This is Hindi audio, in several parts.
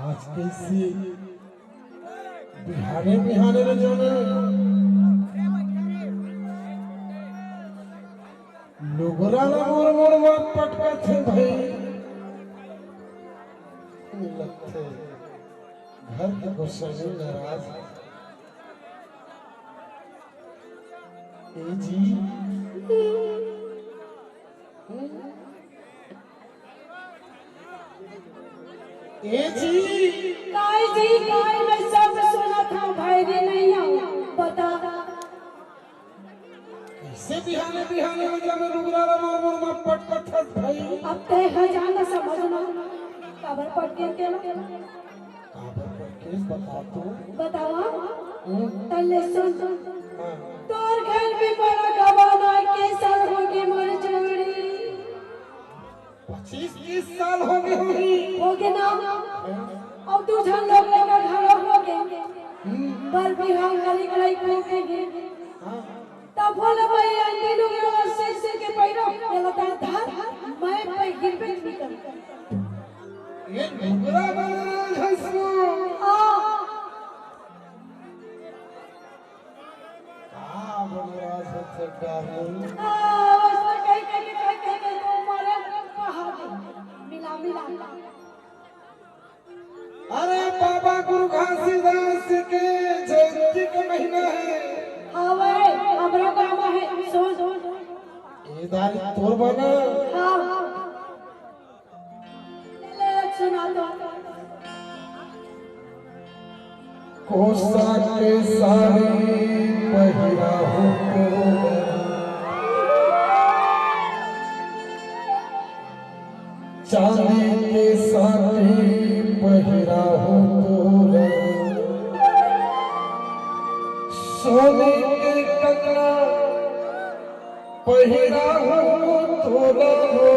आज कैसी बिहाने बिहाने रे जाने लोगरा ना मोर मोर मत पटका थे भाई लगते घर के गुस्से नाराज ए जी काय मैं सब सुना था भाई रे नहीं आया बता कैसे बिहाने बिहाने मतलब रुगरा मोर मोर मत पटका थे भाई अब ते खजाना समझना खबर पड़ के ना खबर पड़ के बता तू बतावा तले सुन तोर घर भी बड़ा गवाना के साल हो गए मर चोरी 25-30 साल हो गए ना अब तू झन लोग लगा घर हो गए पर बिहार गली गली को गए तब बोले भाई अंडी लोग से के पैरो ये लता धार मैं पे गिर पे निकल ये नुगरा बना हंसो बना सबसे डार्लिंग उसमें कहीं तो मारे कहा मिला अरे बाबा गुरु घासीदास के जयंती का महीना है हाँ भाई हमरा काम है सोच ये दारी तोर बना हाँ ले सुना दो कोसा के सारी पहिरा हो चांदी के सारी पहिरा हो तोरे सोने के कंगना पहिरा हो तोरा हो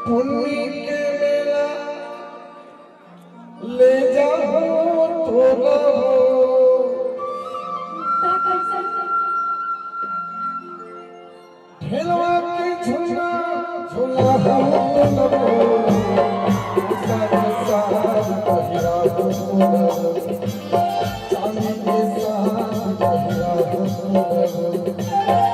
पुन्नी के मेला ले जाओ तोरा हो ढेलवा के झूला झूला हो तोरा साथ साथ पहिरा हो तोरा चांदी के साथ पहिरा हो तोरा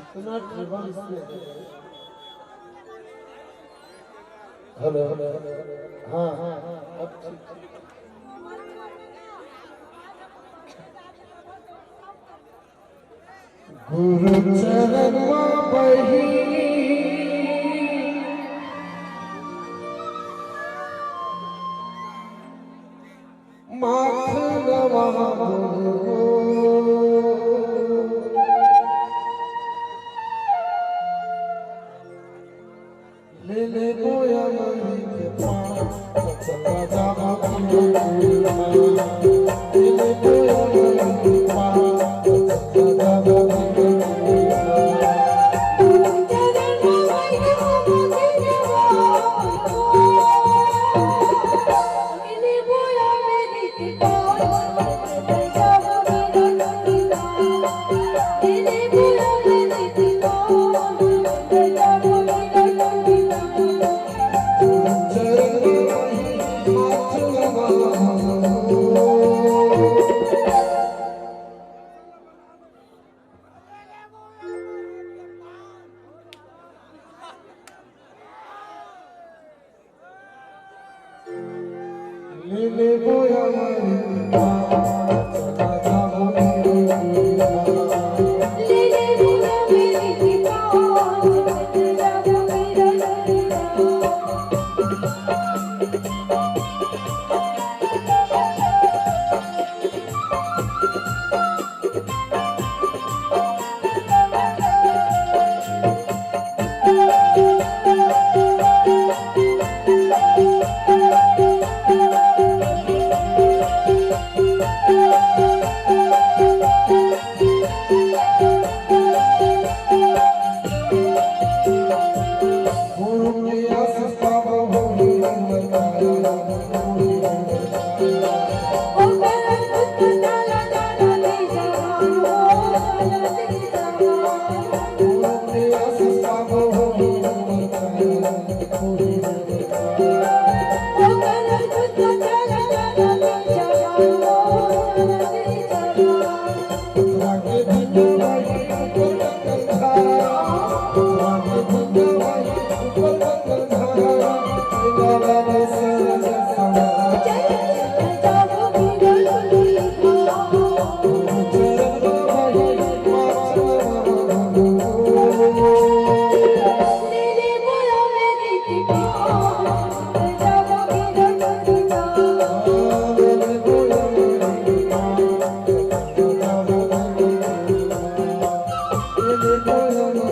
इतना ट्रेवल इसमें हेलो हाँ हाँ हाँ अब ठीक गुरु चरण में बही माथ नवा ले ले गोया मरी के पाँव चला जावा ले ले गोया मरी के पाँव चला जावा ले गोया मरी चला जावा ले ले